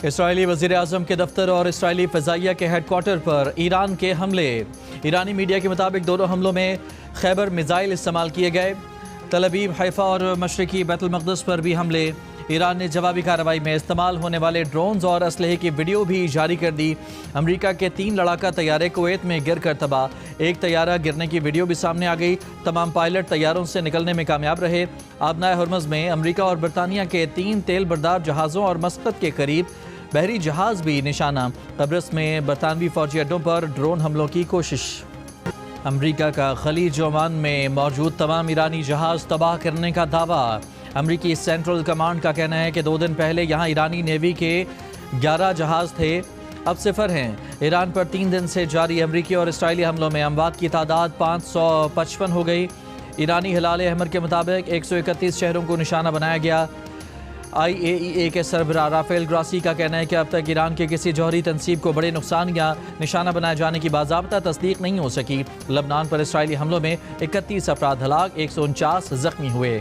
اسرائیلی وزیر اعظم کے دفتر اور اسرائیلی فضائیہ کے ہیڈ کوارٹر پر ایران کے حملے۔ ایرانی میڈیا کے مطابق دونوں حملوں میں خیبر میزائل استعمال کیے گئے۔ تل ابیب، حیفا اور مشرقی بیت المقدس پر بھی حملے۔ ایران نے جوابی کارروائی میں استعمال ہونے والے ڈرونز اور اسلحے کی ویڈیو بھی جاری کر دی۔ امریکہ کے 3 لڑاکا طیارے کویت میں گر کر تباہ۔ ایک طیارہ گرنے کی ویڈیو بھی سامنے آ گئی۔ تمام پائلٹ طیاروں سے نکلنے میں کامیاب رہے۔ آبنائے ہرمز میں امریکہ اور برطانیہ کے 3 تیل بردار جہازوں اور مسقط کے قریب بحری جہاز بھی نشانہ۔ قبرص میں برطانوی فوجی اڈوں پر ڈرون حملوں کی کوشش۔ امریکہ کا خلیج عمان میں موجود تمام ایرانی جہاز تباہ کرنے کا دعویٰ۔ امریکی سینٹرل کمانڈ کا کہنا ہے کہ 2 دن پہلے یہاں ایرانی نیوی کے 11 جہاز تھے، اب 0 ہیں۔ ایران پر 3 دن سے جاری امریکی اور اسرائیلی حملوں میں اموات کی تعداد 555 ہو گئی۔ ایرانی ہلال احمر کے مطابق 131 شہروں کو نشانہ بنایا گیا۔ IAEA کے سربراہ رافیل گراسی کا کہنا ہے کہ اب تک ایران کے کسی جوہری تنصیب کو بڑے نقصان یا نشانہ بنائے جانے کی باضابطہ تصدیق نہیں ہو سکی۔ لبنان پر اسرائیلی حملوں میں 31 افراد ہلاک، 149 زخمی ہوئے۔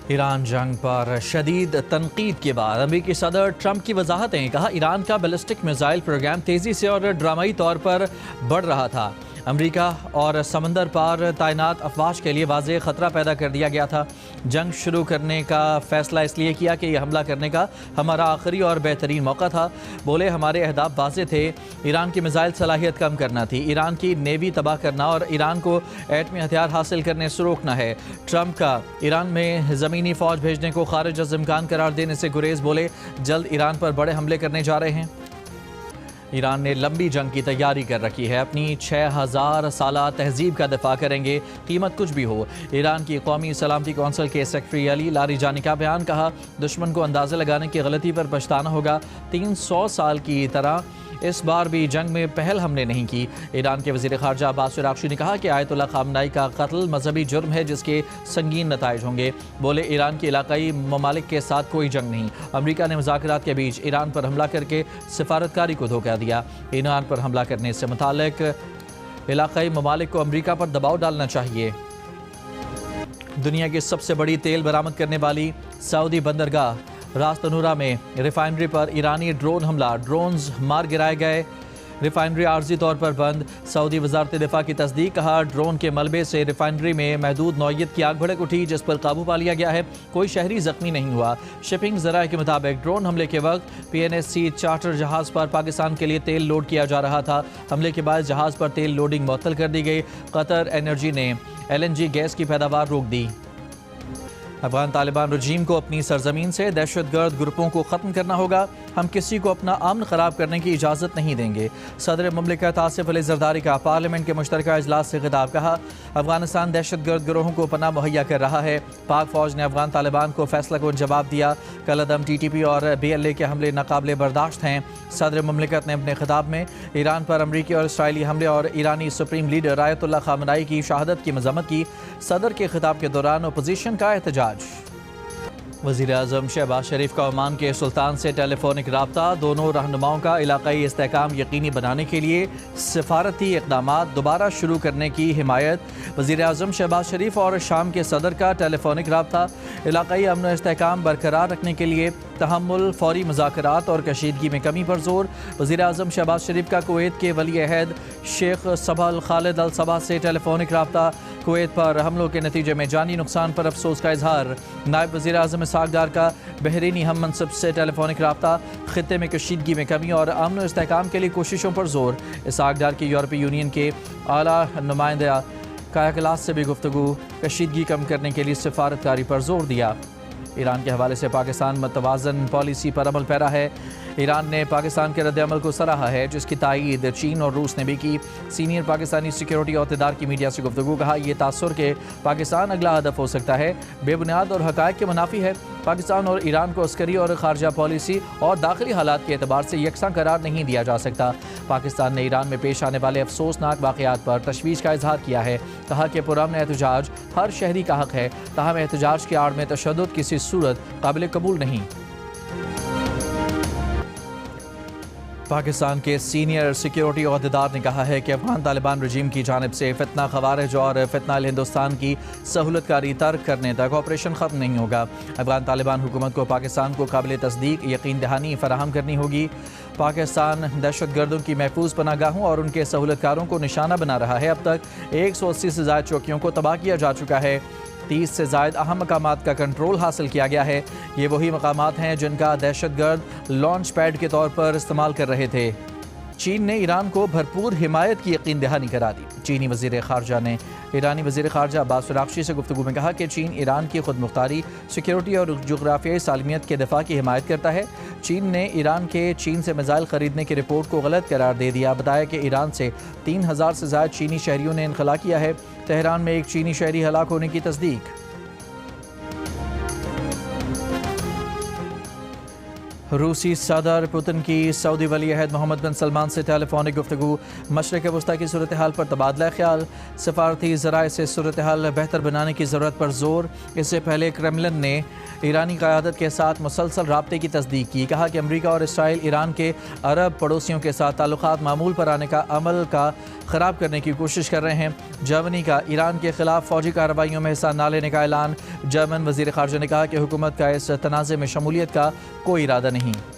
ایران جنگ پر شدید تنقید کے بعد امریکی صدر ٹرمپ کی وضاحتیں۔ کہا ایران کا بیلسٹک میزائل پروگرام تیزی سے اور ڈرامائی طور پر بڑھ رہا تھا۔ امریکہ اور سمندر پار تعینات افواج کے لیے واضح خطرہ پیدا کر دیا گیا تھا۔ جنگ شروع کرنے کا فیصلہ اس لیے کیا کہ یہ حملہ کرنے کا ہمارا آخری اور بہترین موقع تھا۔ بولے ہمارے اہداف واضح تھے، ایران کی میزائل صلاحیت کم کرنا تھی، ایران کی نیوی تباہ کرنا اور ایران کو ایٹمی ہتھیار حاصل کرنے سے روکنا ہے۔ ٹرمپ کا ایران میں زمینی فوج بھیجنے کو خارج از امکان قرار دینے سے گریز۔ بولے جلد ایران پر بڑے حملے کرنے جا رہے ہیں۔ ایران نے لمبی جنگ کی تیاری کر رکھی ہے، اپنی 6000 سالہ تہذیب کا دفاع کریں گے، قیمت کچھ بھی ہو۔ ایران کی قومی سلامتی کونسل کے سیکرٹری علی لاریجانی کا بیان۔ کہا دشمن کو اندازہ لگانے کی غلطی پر پچھتانا ہوگا۔ 300 سال کی طرح اس بار بھی جنگ میں پہل ہم نے نہیں کی۔ ایران کے وزیر خارجہ عباس عراقچی نے کہا کہ آیت اللہ خامنائی کا قتل مذہبی جرم ہے جس کے سنگین نتائج ہوں گے۔ بولے ایران کی علاقائی ممالک کے ساتھ کوئی جنگ نہیں۔ امریکہ نے مذاکرات کے بیچ ایران پر حملہ کر کے سفارتکاری کو دھوکہ دیا۔ ایران پر حملہ کرنے سے متعلق علاقائی ممالک کو امریکہ پر دباؤ ڈالنا چاہیے۔ دنیا کی سب سے بڑی تیل برآمد کرنے والی سعودی بندرگاہ راس تنورہ میں ریفائنری پر ایرانی ڈرون حملہ، ڈرونز مار گرائے گئے۔ ریفائنری عارضی طور پر بند، سعودی وزارت دفاع کی تصدیق۔ کہا ڈرون کے ملبے سے ریفائنری میں محدود نوعیت کی آگ بھڑک اٹھی جس پر قابو پا لیا گیا ہے، کوئی شہری زخمی نہیں ہوا۔ شپنگ ذرائع کے مطابق ڈرون حملے کے وقت PNSC چارٹر جہاز پر پاکستان کے لیے تیل لوڈ کیا جا رہا تھا۔ حملے کے بعد جہاز پر تیل لوڈنگ معطل کر دی گئی۔ قطر انرجی نے LNG گیس کی پیداوار روک دی۔ افغان طالبان رجیم کو اپنی سرزمین سے دہشت گرد گروپوں کو ختم کرنا ہوگا، ہم کسی کو اپنا امن خراب کرنے کی اجازت نہیں دیں گے۔ صدر مملکت آصف علی زرداری کا پارلیمنٹ کے مشترکہ اجلاس سے خطاب۔ کہا افغانستان دہشت گرد گروہوں کو پناہ مہیا کر رہا ہے، پاک فوج نے افغان طالبان کو فیصلہ کن جواب دیا۔ کل عدم TTP اور BLA کے حملے ناقابل برداشت ہیں۔ صدر مملکت نے اپنے خطاب میں ایران پر امریکی اور اسرائیلی حملے اور ایرانی سپریم لیڈر آیت اللہ خامنائی کی شہادت کی مذمت کی۔ صدر کے خطاب کے دوران اپوزیشن کا احتجاج۔ وزیر اعظم شہباز شریف کا عمان کے سلطان سے ٹیلی فونک رابطہ، دونوں رہنماؤں کا علاقائی استحکام یقینی بنانے کے لیے سفارتی اقدامات دوبارہ شروع کرنے کی حمایت۔ وزیر اعظم شہباز شریف اور شام کے صدر کا ٹیلی فونک رابطہ، علاقائی امن و استحکام برقرار رکھنے کے لیے تحمل، فوری مذاکرات اور کشیدگی میں کمی پر زور۔ وزیر اعظم شہباز شریف کا کویت کے ولی عہد شیخ صبح الخالد الصبح سے ٹیلی فونک رابطہ، کویت پر حملوں کے نتیجے میں جانی نقصان پر افسوس کا اظہار۔ نائب وزیر اعظم اسحاق ڈار کا بحرینی ہم منصب سے ٹیلی فونک رابطہ، خطے میں کشیدگی میں کمی اور امن و استحکام کے لیے کوششوں پر زور۔ اسحاق ڈار کی یورپی یونین کے اعلیٰ نمائندہ کایا کلاس سے بھی گفتگو، کشیدگی کم کرنے کے لیے سفارتکاری پر زور دیا۔ ایران کے حوالے سے پاکستان متوازن پالیسی پر عمل پیرا ہے۔ ایران نے پاکستان کے رد عمل کو سراہا ہے جس کی تائید چین اور روس نے بھی کی۔ سینئر پاکستانی سیکیورٹی عہدیدار کی میڈیا سے گفتگو۔ کہا یہ تاثر کہ پاکستان اگلا ہدف ہو سکتا ہے بے بنیاد اور حقائق کے منافی ہے۔ پاکستان اور ایران کو عسکری اور خارجہ پالیسی اور داخلی حالات کے اعتبار سے یکساں قرار نہیں دیا جا سکتا۔ پاکستان نے ایران میں پیش آنے والے افسوسناک واقعات پر تشویش کا اظہار کیا ہے۔ کہا کہ پرامن احتجاج ہر شہری کا حق ہے، تاہم احتجاج کی آڑ میں تشدد کسی صورت قابل قبول نہیں۔ پاکستان کے سینئر سیکیورٹی عہدیدار نے کہا ہے کہ افغان طالبان رجیم کی جانب سے فتنہ خوارج اور فتنہ ہندوستان کی سہولت کاری ترک کرنے تک آپریشن ختم نہیں ہوگا۔ افغان طالبان حکومت کو پاکستان کو قابل تصدیق یقین دہانی فراہم کرنی ہوگی۔ پاکستان دہشت گردوں کی محفوظ پناہ گاہوں اور ان کے سہولت کاروں کو نشانہ بنا رہا ہے۔ اب تک 180 سے زائد چوکیوں کو تباہ کیا جا چکا ہے۔ 30 سے زائد اہم مقامات کا کنٹرول حاصل کیا گیا ہے۔ یہ وہی مقامات ہیں جن کا دہشت گرد لانچ پیڈ کے طور پر استعمال کر رہے تھے۔ چین نے ایران کو بھرپور حمایت کی یقین دہانی کرا دی۔ چینی وزیر خارجہ نے ایرانی وزیر خارجہ عباس عراقچی سے گفتگو میں کہا کہ چین ایران کی خود مختاری، سیکیورٹی اور جغرافیائی سالمیت کے دفاع کی حمایت کرتا ہے۔ چین نے ایران کے چین سے میزائل خریدنے کی رپورٹ کو غلط قرار دے دیا۔ بتایا کہ ایران سے 3000 سے زائد چینی شہریوں نے انخلا کیا ہے۔ تہران میں ایک چینی شہری ہلاک ہونے کی تصدیق۔ روسی صدر پوتن کی سعودی ولی عہد محمد بن سلمان سے ٹیلی فونک گفتگو۔ مشرق وسطی کی صورتحال پر تبادلہ خیال۔ سفارتی ذرائع سے صورتحال بہتر بنانے کی ضرورت پر زور۔ اس سے پہلے کرملن نے ایرانی قیادت کے ساتھ مسلسل رابطے کی تصدیق کی۔ کہا کہ امریکہ اور اسرائیل ایران کے عرب پڑوسیوں کے ساتھ تعلقات معمول پر آنے کا عمل کا خراب کرنے کی کوشش کر رہے ہیں۔ جرمنی کا ایران کے خلاف فوجی کارروائیوں میں حصہ نہ لینے کا اعلان۔ جرمن وزیر خارجہ نے کہا کہ حکومت کا اس تنازع میں شمولیت کا کوئی ارادہ نہیں۔